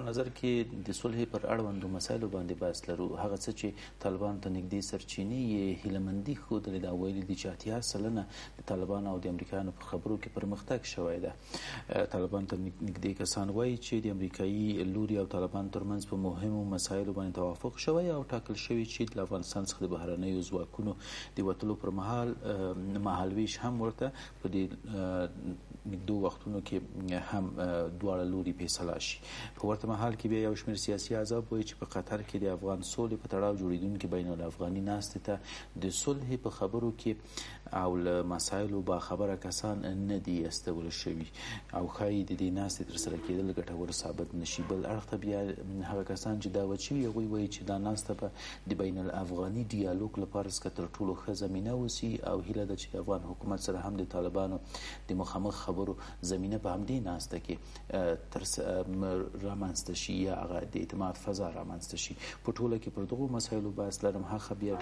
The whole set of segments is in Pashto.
نظر کې د صلح پر اړوندو مسایلو باندې بحث لرو. هغه څه چې طالبان ته نږدې سرچینې یې هیلهمندي ښودلې ده، ویلي دي چې 80% د طالبان او د امریکایانو په خبرو کې پرمختګ شوی ده. طالبان ته نږدې کسان وایي چې د امریکایي لوري او طالبان ترمنځ په مهمو مسایلو باندې توافق شوی او ټاکل شوی چې د افغانستان څخه د بهرنیو ځواکونو د وتلو پر مهال مهالویش هم ورته په دې نږدې وختونو کې هم دواړه لوري فیصله شي. په ورته مهال کې بیا یو شمېر سیاسي احزاب وایي چې په قطر کې د افغان سولې په تړاو جوړېدونکي بین الافغاني ناستې ته د صلح په خبرو کې او له مسایلو باخبره کسان نه دي استول شوي او ښایي د دې ناستې ترسره کېدل ګټور ثابت نه شي. بل اړخ ته بیا هغه کسان چې دعوت شوي هغوی وایي چې دا ناسته به د بین الافغاني ډیالوګ لپاره څخه تر ټولو ښه زمینه اوسي او هیله ده چې د افغان حکومت سره هم د طالبانو د مخامخ خبرو زمینه په همدې ناسته کې رامنځته شي یا هغه د اعتماد فضا رامنځته شي. په ټوله کې پر دغو مسایلو بحث لرم. هغه بیا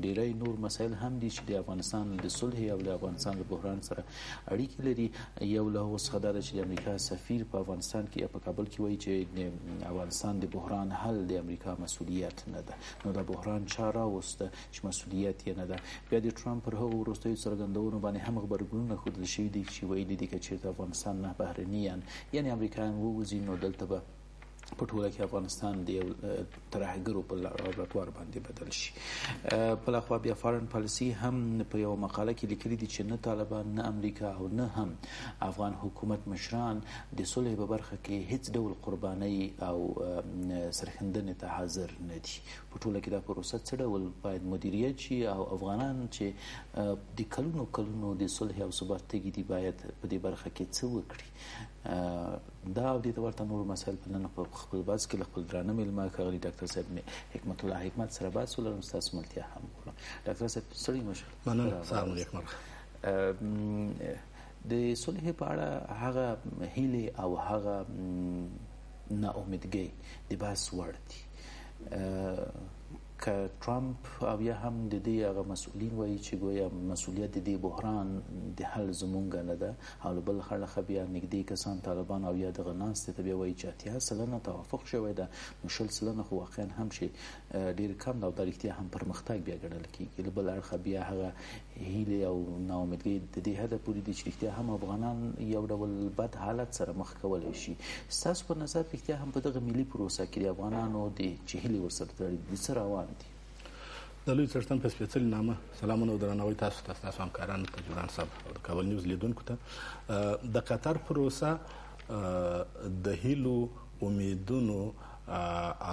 ډیری نور مسایل هم دي چې د افغانستان د صلح او د افغانستان د بحران سره اړیکې لري. یو له هغو څخه دا ده چې د امریکا سفیر په افغانستان کې یا په کابل کې وایي چې د افغانستان د بحران حل د امریکا مسؤلیت نه ده. نو دا بحران چا راوسته چې مسؤلیت یې نه ده. بیا د ټرمپ پر هغو وروستیو څرګندونو باندې هم غبرګونونه ښودل شوي دي چې ویلي دي که چېرته افغانستان نه بهرنیان یعنې امریکایان ووځي نو دلته به په ټوله کې افغانستان د یو ترهګرو په لابراتوار باندې بدل شي. بلخوا بیا فارن پالیسي هم په یو مقاله کې لیکلي دي چې نه طالبان نه امریکا او نه هم افغان حکومت مشران د صلح په برخه کې هیڅ ډول قربانۍ او سرښندنې ته حاضر نه دي. په ټوله کې دا پروسه څه ډول باید مدیریت شي او افغانان چې د کلونو کلونو د صلح او ثبات تږي دي باید په دې برخه کې څه وکړي. دا او دې ته ورته نور مسایل په نن په خپل بحث کې له خپل درانه میلمه ښاغلي ډاکټر صاحب حکمت الله حکمت سره بحث ولرم. ستاسو ملتیا هم وکړم. ډاکټر صاحب ستړي مه شئ. مننه. سلام علیکم. د صلح په اړه هغه هیلې او هغه ناامیدګۍ د بحث وړ دي. که ټرمپ او یا هم د دې هغه مسؤلین وایي چې ګویا مسؤلیت د دې بحران د حل زمونږ نه ده او له بل اړخه بیا نږدې کسان طالبان او یا دغه ناستې ته بیا وایي چې 80% توافق شوی ده، نو 20% خو واقعا هم چې ډېر کم ده او دا رښتیا هم پرمختګ بیا ګڼل کېږي. له بل اړخه بیا هغه هیلې او ناامیدګۍ د دې حده پورې دي چې رښتیا هم افغانان یو ډول بد حالت سره مخ کولی شي. ستاسو په نظر رښتیا هم په دغه ملي پروسه کې د افغانانو د چې هیلې ورسره تړلي دي څه روان دي؟ د لوی څښتن په سپېڅلي نامه سلامونه او درناوی تاسو ته، ستاسو همکارانو ته، جوران صاحب او د کابل نیوز لیدونکو ته. د قطر پروسه د هیلو، امیدونو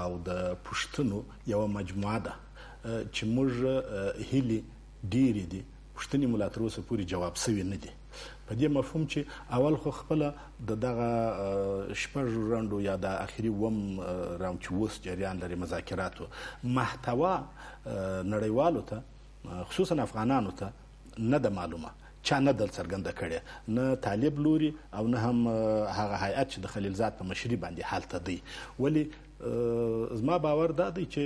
او د پوښتنو یوه مجموعه ده چې موږ هیلې ډېرې دي، پوښتنې مو لا تر اوسه پورې جواب سوي نه دي. په دې مفهوم چې اول خو خپله د دغه شپږ رنډو یا د اخري اووم راوند چې اوس جریان لري مذاکراتو محتوا نړیوالو ته خصوصا افغانانو ته نه ده معلومه، چا نه ده څرګنده کړې، نه طالب لوري او نه هم هغه هیئت چې د خلیلزاد په مشري باندې هلته دی. ولې زما باور دا دی چې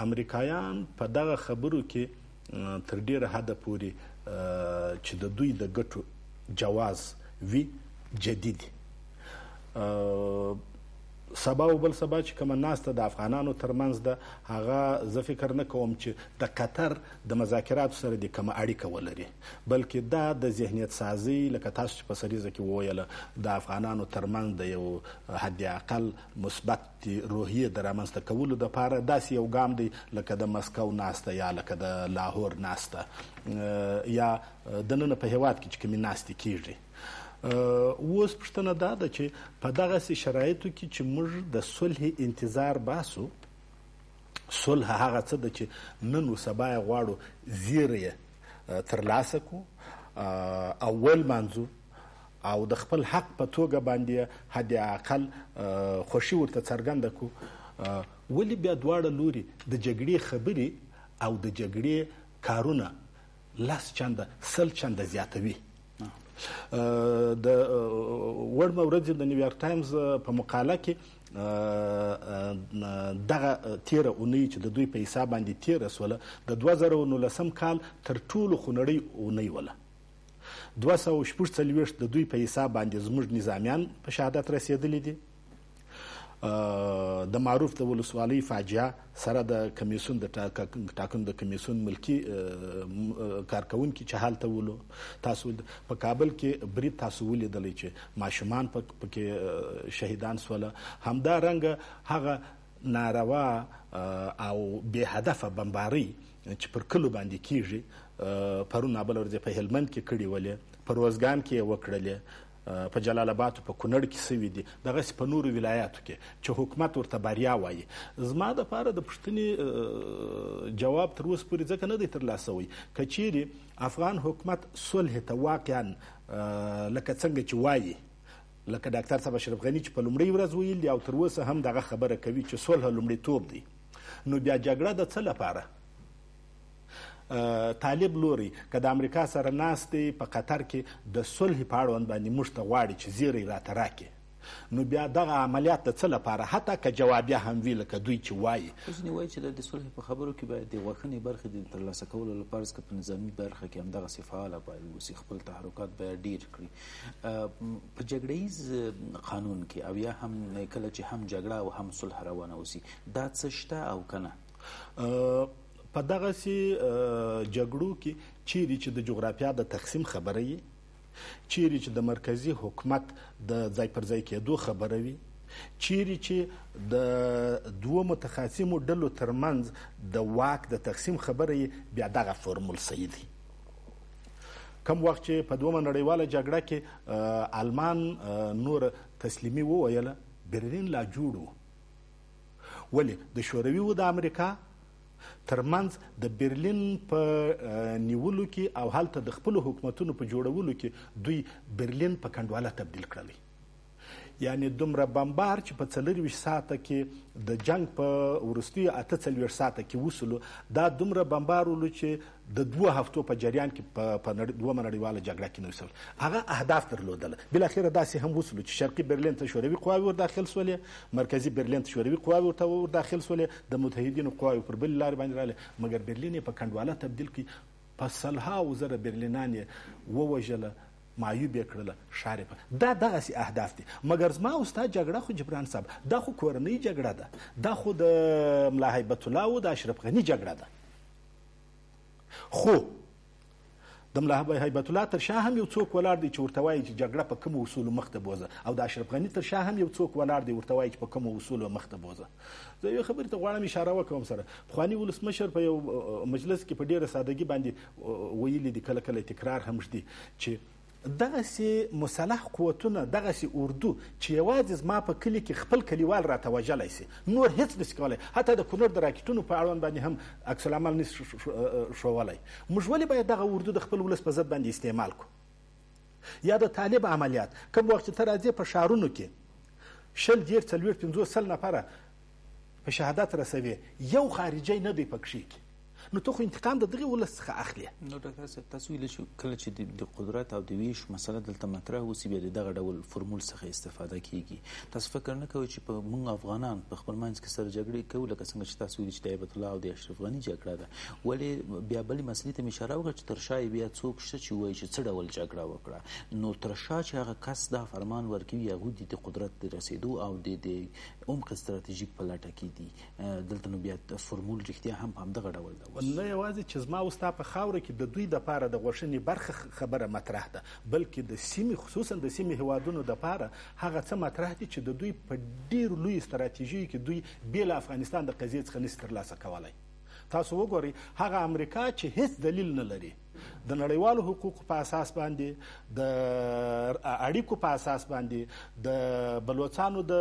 امریکایان په دغه خبرو کې تر ډیره حده پورې چې د دوی د ګټو جواز وي جدي دي. سبا او بل سبا چې کومه ناسته د افغانانو ترمنځ ده هغه زه فکر نه کوم چې د قطر د مذاکراتو سره د کومه اړیکه ولري، بلکې دا د ذهنیت سازي لکه تاسو چې په سریزه کې وویله د افغانانو ترمنځ د یو حد اقل مثبت روحیې د رامنځته کولو دپاره داسې یو ګام دی لکه د مسکو ناسته یا لکه د لاهور ناسته یا دننه په هیواد کې چې کومې ناستې کیږي. اوس پوښتنه دا ده چې په دغسې شرایطو کې چې موږ د صلح انتظار باسو، صلح هغه څه ده چې نن و سبا یې غواړو زیری یې ترلاسه کړو او ولمانځو او د خپل حق په توګه باندې حد اقل خوښي ورته څرګنده کړو. ولې بیا دواړه لوري د جګړې خبرې او د جګړې کارونه 10 چنده 100 چنده زیاتوي؟ د وړمه ورځې د نیویارک ټایمز په مقاله کې دغه تیره اونۍ چې د دوی په حساب باندې تیره سوله د 2019 کال تر ټولو خونړۍ اونۍ وله. 246 د دوی په حساب باندې زموږ نظامیان په شهادت رسېدلي دي. د معروف د ولسوالۍ فاجعه سره د کمیسیون د ټاکنو د کمیسیون ملکی کارکونکي چې هلته ولو تاسو په کابل کې برید تاسو ولیدلی چې ماشومان پکې شهیدان سوله همدارنګه هغه ناروا او بې هدفه بمبارۍ چې پر کلو باندې کیږي پرون نابله ورځ په هلمند کې کړي ولې په روزګان کې یې وکړلې په جلال آباد په کونړ کې سوي دي دغسې په نورو ولایاتو کې چې حکومت ورته بریا وایي زما دپاره د پوښتنې جواب تر اوسه پورې ځکه نه دی ترلاسه شوی که چیرې افغان حکومت صلح ته واقعا لکه څنګه چې وایي لکه ډاکټر صاحب اشرف غني چې په لومړۍ ورځ ویل دي او تر اوسه هم دغه خبره کوي چې صلح لومړیتوب دی نو بیا جګړه د څه لپاره طالب لوري که د امریکا سره ناست دی په قطر کې د صلح په اړوند باندې موږ ته غواړي چې زیری راته راکړي نو بیا دغه عملیات د څه لپاره حتی که جوابیه هم وي لکه دوی چې وایي ځینې وایي چې د صلح په خبرو کې باید د غوښنې برخې د ترلاسه کولو لپاره که په نظامي برخه کې همدغسې فعاله باید اوسي خپل تحرکات باید ډیر کړي په جګړه ییز قانون کې او یا هم کله چې هم جګړه او هم صلح روانه اوسي دا څه شته او که نه په دغسې جګړو کې چیرې چې د جغرافیا د تقسیم خبره وي چیرې چې د مرکزي حکومت د ځای پر ځای کېدو خبره وي چیرې چې د دوو متخاصمو ډلو ترمنځ د واک د تقسیم خبره وي بیا دغه فورمول صحیح دی کم وخت چې په دومه نړیواله جګړه کې آلمان نور تسلیمي وویله برلین لا جوړ و ولې د شوروي و د امریکا ترمنځ د برلین په نیولو کې او هلته د خپلو حکومتونو په جوړولو کې دوی برلین په کنډواله تبدیل کړلی یعنی دومره بمبار چې په 24 ساعته کې د جنگ په وروستیو 48 ساعته کې وسلو دا دومره بمبار ولو چې د 2 هفتو په جریان کې په دومره نړیواله جګړه کې نه وسل هغه اهداف درلودله بالاخره داسې هم وسلو چې شرقي برلین ته شوروي قواوې ور داخل سولې مرکزي برلین ته شوروي قواوې ورته ور داخل سولې د متحدینو قواوې پر بل لارې باندې راغلې مګر برلین یې په کنډواله تبدیل کړي په سلهاوو زره برلینان یې ووژله معیوب یې کړله شار یې دا دغسې اهداف دي مګر زما او ستا جګړه خو جبران صاحب دا خو کورنۍ جګړه ده دا خو د ملا هیبت الله او د اشرف غني جګړه ده خو د ملا هیبت الله تر شا هم یو څوک ولاړ دی چې ورته وایي چې جګړه په کومو اصولو مخ ته بوځه او د اشرف غني تر شا هم یو څوک ولاړ دی ورته وایي چې په کومو اصولو مخ ته بوځه زه یو خبرې ته غواړم اشاره وکړم سره پخواني ولسمشر په یو مجلس کې په ډېره سادګي باندې ویلي دي کله کله تکرار هم شدي چې دغسې مسلح قوتونه دغسې اردو چې یوازې زما په کلي کې خپل کلیوال راته وژلی سي نور هیڅ نسي کولی حتی د کونړ د راکټونو په اړوند باندې هم عکس العمل نسي ښوولی موږ ولې باید دغه اردو د خپل ولس په ضد باندې استعمال کړو یا د طالب عملیات کوم وخت چې ته راځې په ښارونو کې 20 10 40 50 100 نفره په شهادت رسوي یو خارجي نه دی پکښې کې نو ته خو انتقام د دغه ولس څخه اخلي نو ډاکټر صاحب تاسو ویل شو کله چې د قدرت او د ویش مسله دلته مطرح وسی بیا دغه ډول فرمول څخه استفاده کیږي تاسو فکر نه کوئ چې په موږ افغانان په خپل منځ کې سره جګړې کوو لکه څنګه چې تاسو ویل چې د هیبت الله او د اشرف غني جګړه ده ولې بیا بلې مسلې ته اشاره وکړه چې تر شا بیا څوک شته چې وایي چې څه ډول جګړه وکړه نو تر شا چې هغه کس دا فرمان ورکوي هغوی د قدرت د رسېدو او د عمق ستراتیژیک په لټه کې دي دلته نو بیا فرمول رښتیا هم همدغه ډول ده نه یوازې چې زما او ستا په خاوره کې د دوی دپاره د غوښنې برخه خبره مطرح ده بلکې د سیمې خصوصا د سیمې هیوادونو دپاره هغه څه مطرح دي چې د دوی په ډېرو لویو ستراتیژیو کې دوی بې له افغانستان د قضیې څخه نسي ترلاسه کولی تاسو وګورئ هغه امریکا چې هیڅ دلیل نه لري د نړیوالو حقوقو په اساس باندې د اړیکو په اساس باندې د بلوچستانو د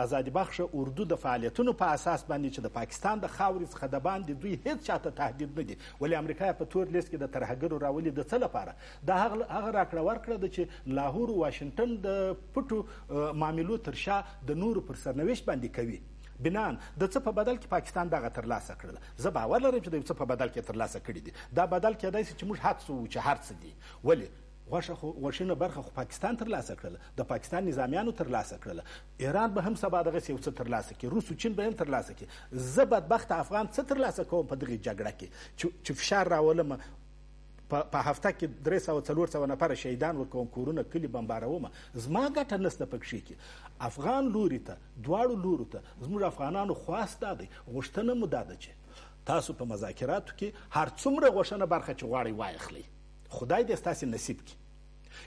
ازادي بخشه اردو د فعالیتونو په اساس باندې چې د پاکستان د خاورې څخه د باندې دوی هیڅ چاته تهدید نه دي ولې امریکا په تور لیست کې د ترهګرو راولي د څه لپاره دا هغه راکړه ورکړه ده چې لاهور واشنګټن د پټو معاملو تر شا د نورو پر سرنوشت باندې کوي بنان د څه په بدل کې پاکستان دغه ترلاسه کړله زه باور لرم چې د څه په بدل کې ترلاسه کړي دي دا بدل کېدای شي چې موږ حدس وو چې هر څه دي ولې غوښنه برخه خو پاکستان ترلاسه کړله د پاکستان نظامیانو ترلاسه کړله ایران به هم سبا دغسې یو څه ترلاسه کړي روس او چین به هم ترلاسه کړي زه بدبخته افغان څه ترلاسه کوم په دغې جګړه کې چې فشار راولم په هفته کې 300-400 نفره شهیدان ورکوم، کورونه کلي بمبارومه، زما ګټه نشته پکښې کې. افغان لوري ته، دواړو لورو ته زموږ افغانانو خواست دا دی، غوښتنه مو دا ده چې تاسو په مذاکراتو کې هر څومره غوښنه برخه چې غواړئ واخلئ، خدای دې ستاسې نصیب کړي.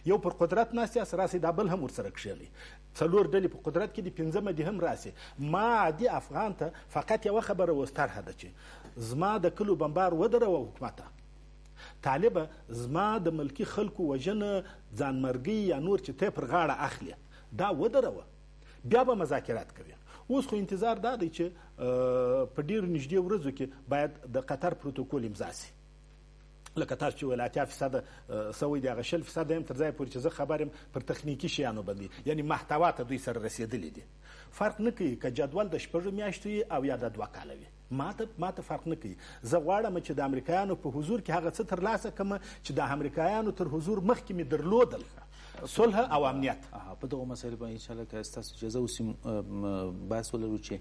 یو پر قدرت ناست یاست، راسئ دا بل هم ورسره کښېنئ. 4 ډلې په قدرت کې دي، 5مه دې هم راسي. ما عادي افغان ته فقط یوه خبره اوس طرحه ده چې زما د کلو بمبار ودروه حکومته، طالبه زما د ملکي خلکو وژنه، ځانمرګي یا نور چې ته پر غاړه اخلي دا ودروه، بیا به مذاکرات کوي. اوس خو انتظار دا دی چې په ډېرو نږدې ورځو کې باید د قطر پروتوکول امضا سي. لکه تاسو چې ویل 80% سوی دی، هغه 0% هم تر ځای پورې چې زه خبر یم پر تخنیکي شیانو باندې، یعنی محتوا ته دوی سره رسېدلي دي. فرق نه کوي که جدول د 6 میاشتو او یا د 2 کاله وي، ماته فرق نه کوي. زه غواړم چې د امریکایانو په حضور کې هغه څه ترلاسه کړم چې د امریکایانو تر حضور مخکې مې درلودل، صلح او امنیت. په دغو مسایلو باندې انشاءالله که ستاسو اجازه وسي بحث ولرو چې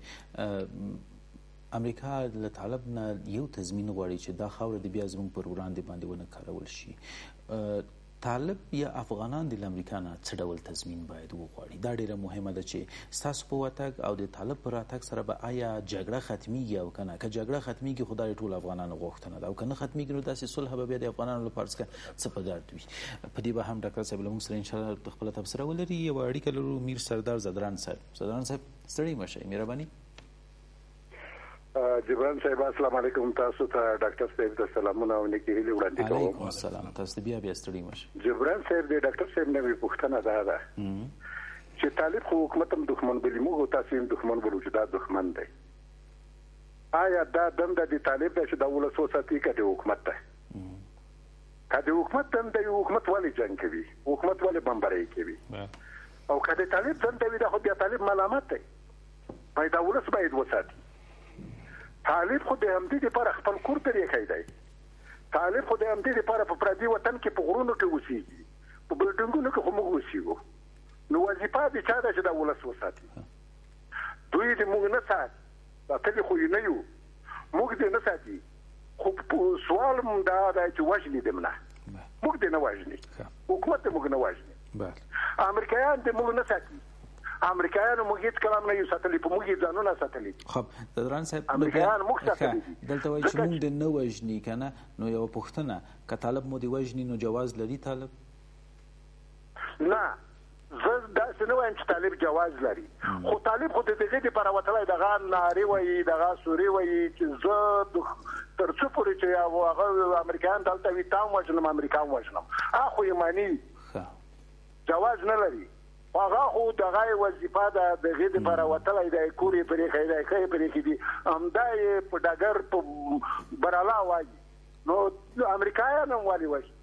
امریکا له طالب نه یو تضمین غواړي چې دا خاوره د بیا زموږ پر وړاندې باندې ونه کارول شي. طالب یا افغانان د امریکا نه څه ډول تضمین باید وغواړي؟ دا ډیره مهمه ده چې ستاسو په وتګ او د طالب په راتګ سره به آیا جګړه ختمیږي او که نه؟ که جګړه ختمیږي خو دا د ټولو افغانانو غوښتنه ده، او که نه ختمیږي نو داسې صلح به بیا د افغانانو لپاره څه په ګرد وي. په دې به هم ډاکټر صاحب له موږ سره انشاءالله خپله تبصره ولري. یوه اړیکه لرو، میر سردار زدران صاحب. زدران صاحب ستړي مه شئ، مهرباني. جبران صاحب السلام علیکم. تاسو ته ډاکټر صاحب ته سلامونه او نیکې هیلې وړاندې کوم. علیکم السلام. تاسو بیا ستړي مه شئ. جبران صاحب د ډاکټر صاحب نه پوښتنه ده چې طالب خو حکومت هم دښمن بولي، موږ تاسو هم دښمن بولو چې دا دښمن دی. آیا دا دنده د طالب ده چې دا ولس وساتي که د حکومت ده؟ که د حکومت دنده وي، حکومت ولې جنګ کوي؟ حکومت ولې بمبارۍ کوي؟ او که د طالب دنده وي، دا خو بیا طالب ملامت دی. باید دا ولس باید وساتي. طالب خو د همدې لپاره خپل کور ته ریښی دی. طالب خو د همدې لپاره په پردي وطن کې په غرونو کې اوسېږي، په بلډنګونو کې خو موږ اوسېږو. نو وظیفه د چا ده چې دا ولس وساتي؟ دوی دې موږ نه ساتي، ساتلي خو یې نه یو، موږ دې نه ساتي. خو سوال م دا دی چې وژني دې نه، موږ دې نه وژني، حکومت دې موږ نه وژني، امریکایان دې موږ نه ساتي. امریکایانو موږ هیڅ کلام نه یو ساتلی، په موږ یې ځانونه ساتلي. خب زدران صاحب امریکایان موږ ساتلي دي. دلته وایي چې موږ دې نه وژني که نه، نو یوه پوښتنه، که طالب مو دې وژني نو جواز لري طالب؟ نه، زه داسې نه وایم چې طالب جواز لري، خو طالب خو د دغې دپاره وتلی دغه نارې وایي، دغه سورې وایي چې زه تر څو پورې چې هغه امریکایان دلته وي تا هم وژنم، امریکا هم وژنم، خو یې مني، جواز نه لري. هغه خو دغه وظیفه ده، دغې دپاره وتلی دی، کور یې پرې ایښی دی، ښه یې پرې ایښي دي، همدا یې په ډګر په برالا وایي. نو امریکایان هم ولې وژني،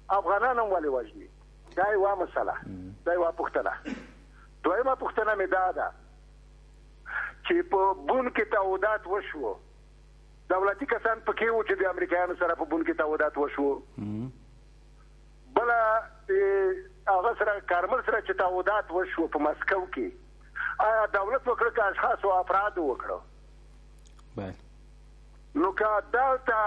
افغانان هم ولې وژني؟ دا یوه مسله، دا یوه پوښتنه. دویمه پوښتنه مې دا ده چې په بون کې تعهدات وشوه، دولتي کسان پکې وو چې د امریکایانو سره په بون کې تعهدات وشوه، بله هغه سره کارمل سره چې تعهدات وشوه په مسکو کې، آیا دولت وکړه که اشخاص او افراد وکړه؟ نو که دلته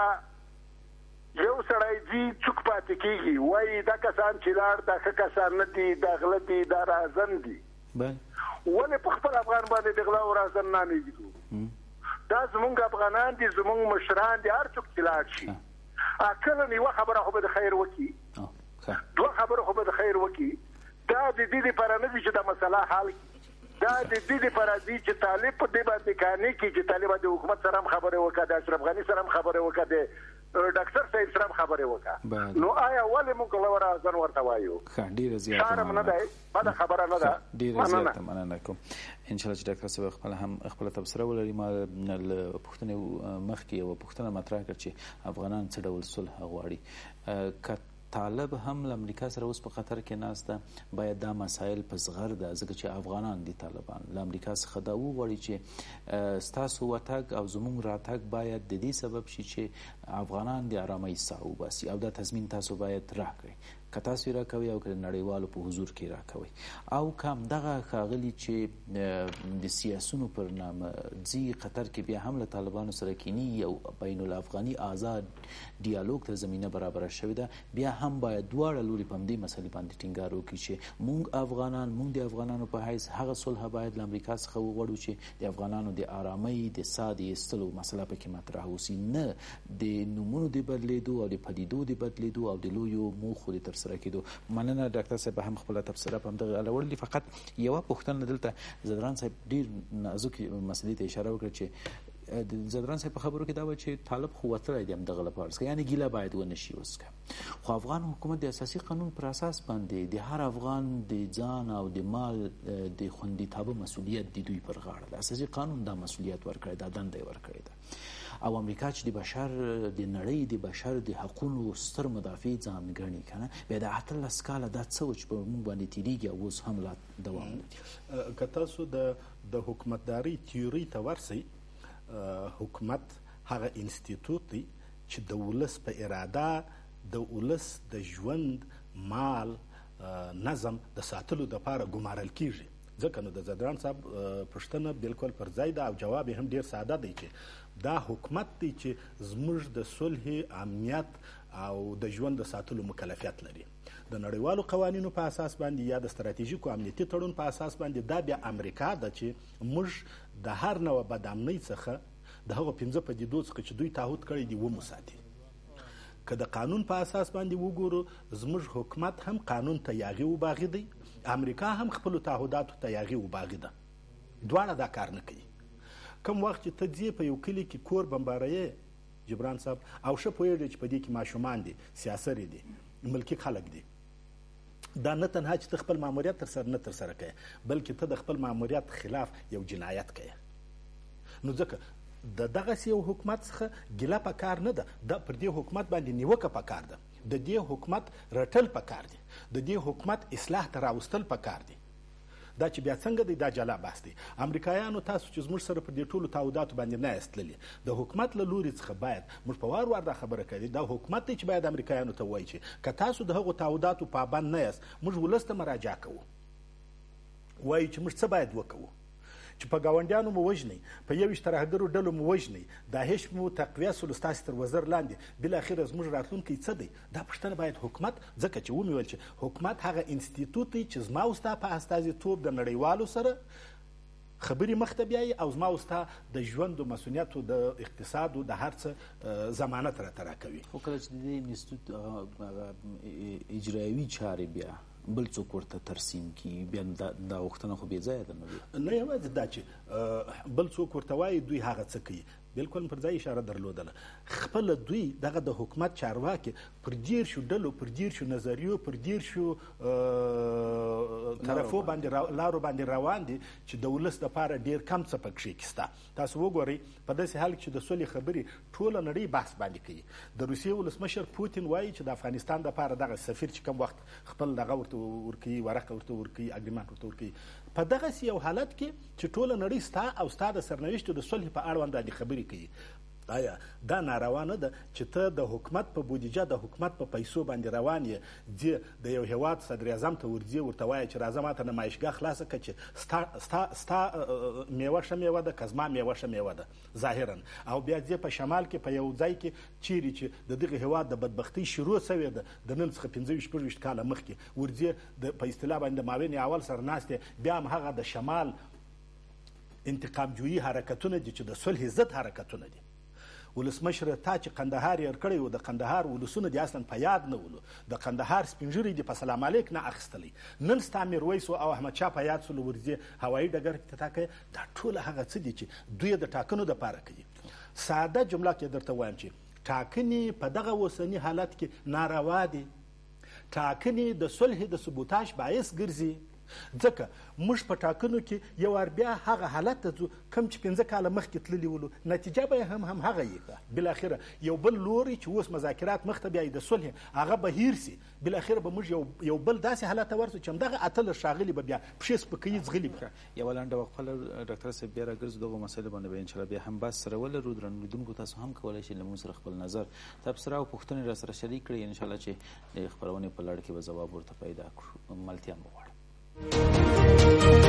یو سړی ځي چوک پاتې کېږي، وایي دا کسان چې لاړ دا ښه کسان نه دي، دا غله دي، دا رازن دي، ولې په خپل افغان باندې د غله او رازن نامې ږدو؟ دا زمونږ افغانان دي، زمونږ مشران دي، هر څوک چې لاړ شي کله یوه خبره خو به د خیر وکړي، دوه خبره خو به د خیر وکړي. دا د دې دپاره نه دي چې دا مسله حل کړي، دا د دې دپاره دي چې طالب په دې باندې قانع کړي چې طالب د حکومت سره هم خبرې وکړه، د اشرف غني سره هم خبرې وکړه، د ډاکټر صاحب سره هم خبرې وکړه. نو آیا ولې موږ غله ورازن ورته وایو؟ ډېره زیاته شرم نه دی، بده خبره نه ده. ډېره زیاته مننه کوم. انشاءالله چې ډاکټر صاحب خپله هم خپله تبصره ولري. ما له پوښتنې مخکې یوه پوښتنه مطرح کړه چې افغانان څه ډول صلح غواړي. که طالب هم له امریکا سره اوس په خطر کې ناست ده، باید دا مسایل په زغر ده، ځکه چې افغانان دي طالبان له امریکا څخه دا وغواړي چې ستاسو وتګ او زموږ راتګ باید د دې سبب شي چې افغانان د ارامۍ ساه وباسي، او دا تضمین تاسو باید راکړئ. که تاسو یې راکوئ او که د نړیوالو په حضور کې راکوئ او که همدغه ښاغلي چې د سیاسونو پر نامه ځي قطر کې بیا هم له طالبانو سره کینی یو بین الافغاني آزاد ډیالوګ ته زمینه برابره شوې ده بیا هم باید دواړه لوري په همدې مسلې باندې ټینګار وکړي چې موږ د افغانانو په حیث هغه صلح باید له امریکا څخه وغواړو چې د افغانانو د آرامۍ د ساه د ایستلو مسله پکې مطرح اوسي نه د نومونو د بدلیدو او د پدیدو د بدلیدو او د لویو موخو د ترسره کېدو. مننه ډاکټر صاحب هم خپله تبصره په همدغه اړه فقط یوه پوښتنه دلته زدران صاحب ډېر نازک مسلې ته اشاره وکړه چې د زدران صاحب په خبرو کې دا وه چې طالب خو وتلی دی همدغه لپاره یعنې ګیله باید ونه شي اوس خو افغان حکومت د اساسي قانون پر اساس باندې د هر افغان د ځان او د مال د خوندیتابه مسؤلیت د دوی پر غاړه ده. اساسي قانون دا مسؤلیت ورکړی دا دنده یې ورکړې ده او امریکا چې د بشر د نړۍ د بشر د حقونو ستر مدافع ځان ګڼي که نه بیا د 18 کاله دا څه و چې په موږ باندې تېرېږي او اوس هم لا دوام لري. که تاسو د حکومتدارۍ تیورۍ ته ورسئ حکومت هغه انسټیټوټ دی چې د ولس په اراده د ولس د ژوند مال نظم د ساتلو دپاره ګمارل کیږي. ځکه نو د زدران صاحب پوښتنه بالکل پر ځای ده او جواب یې هم ډېر ساده دی چې دا حکومت دی چې زموږ د صلح امنیت او د ژوند د ساتلو مکلفیت لري. د نړیوالو قوانینو په اساس باندې یا د ستراتیژیکو امنیتي تړون په اساس باندې دا بیا امریکا ده چې موږ د هر نوع بدامنۍ څخه د هغو 5 پدیدو څخه چې دوی تعهد کړی دي وموساتي. که د قانون په اساس باندې وګورو زموږ حکومت هم قانون ته یاغي وباغي دی امریکا هم خپلو تعهداتو ته یاغي وباغي ده دواړه دا کار نه کوي. کوم وخت چې ته ځې په یو کلي کې کور بمباروې جبران صاحب او ښه پوهېږې چې په دې کې ماشومان دي سیاسري دي ملکي خلک دي دا نه تنها چې ته خپل ماموریت ترسره کوې بلکې ته د خپل ماموریت خلاف یو جنایت کوې. نو ځکه د دغسې یو حکومت څخه ګیله په کار نه ده پر دې حکومت باندې نیوکه په کار ده د دې حکومت رټل په کار دي د دې حکومت اصلاح ته راوستل په کار دي. دا چې بیا څنګه دی دا جلا بحث دی. امریکایانو تاسو چې زموږ سره پر دې ټولو تعهداتو باندې نه یاست تللي د حکومت له لوري څخه باید موږ په وار وار دا خبره کوي دا حکومت دی چې باید امریکایانو ته وایي چې که تاسو د هغو تعهداتو پابند نه یاست موږ ولس ته مراجعه کوو وایي چې موږ څه باید وکوو چې په ګاونډیانو مو وژنئ په 21 ترهګرو ډلو مو وژنئ داعش مو تقویه سولو ستاسې تر وزر لاندې بالاخره زموږ راتلونکی څه دی. دا پوښتنه باید حکومت ځکه چې ومې ویل چې حکومت هغه انسټیټوټ دی چې زما او ستا په استازیتوب د نړیوالو سره خبرې مخته بیایي او زما او ستا د ژوند و مسؤلیتو د اقتصادو د هر څه ضمانت راته راکوي. خو کله چې د دې انسټیټوټ اجرایوي چارې بیا بل څوک ورته ترسیم کی بیا دا غوښتنه خو بې ځایه ده نه یوازې دا چې بل څوک ورته وایي دوی هغه څه کوي بالکل پر ځای اشاره درلودله خپله دوی دغه د حکومت چارواکي پر 10 ډلو پر 10 نظریو پر 10 طرفو باندې لارو باندې روان دي چې د ولس دپاره ډېر کم څه پکښې کیسته. تاسو وګورئ په داسې حال کې چې د سولې خبرې ټوله نړۍ بحث باندې کوي. د روسیې ولسمشر پوتین وایي چې د افغانستان دپاره دغه سفیر چې کوم وخت خپل دغه ورته ورکوي ورقه ورته ورکوي اګریمنټ ورته ورکوي په دغسې یو حالت کې چې ټوله نړۍ ستا او ستا د سرنوشتو د صلح په اړوند باندې خبرې کوي. آیا دا ناروا نه ده چې ته د حکومت په بودیجه د حکومت په پیسو باندې روان یې ځې د یو هیواد صدر اعظم ته ورځې ورته وایه چې راځه ماته نمایشګاه خلاصه کړه چې ستا میوه ښه میوه ده که زما میوه ښه میوه ده ظاهرا او بیا ځې په شمال کې په یو ځای کې چیرې چې د دغه هیواد د بدبختۍ شروع سوې ده د نن څخه 15-20 کاله مخکې ورځې په اصطلاح باندې د ماوین اول سره ناستې بیا هم هغه د شمال انتقام جویي حرکتونه دي چې د صلح ضد حرکتونه دي. ولسمشر تا چې قندهار یې کړی و د قندهار ولسونه دې اصلا په یاد نه ولو د قندهار سپین ږیري دې په سلام علیک نه اخیستلی نن ستا میرویس او احمدشاه په یاد سولو ورځې هوایي ډګر کې تا کوې دا ټوله هغه څه دي چې دوی د ټاکنو دپاره کوي. ساده جمله کې درته وایم چې ټاکنې په دغه اوسني حالت کې ناروا دي. ټاکنې د صلح د ثبوتاش باعث ګرځي ځکه موږ په ټاکنو کې یو وار بیا هغه حالت ته ځو کوم چې 15 کاله مخکې تللي ولو، نتیجه به هم هغه یې بالاخره یو بل لوري چې اوس مذاکرات مخ ته بیایي د صلح هغه به هیر سي، بالاخره به موږ یو بل داسې حالت ته ورسو چې همدغه اتلس ښاغلي به بیا پښې سپکوي ځغلي به. یوه لنډه وقفه ډاکټر صاحب بیا راګرځو دغو مسایلو باندې به انشاءالله بیا هم بحث سره ولرو. درنو لیدونکو تاسو هم کولی شئ له موږ سره خپل نظر تبصره او پوښتنې را سره شریک کړئ، انشاءالله چې د خپرونې په لړ کې به ځواب ورته پیدا کړو. ملتیا مو غواړم.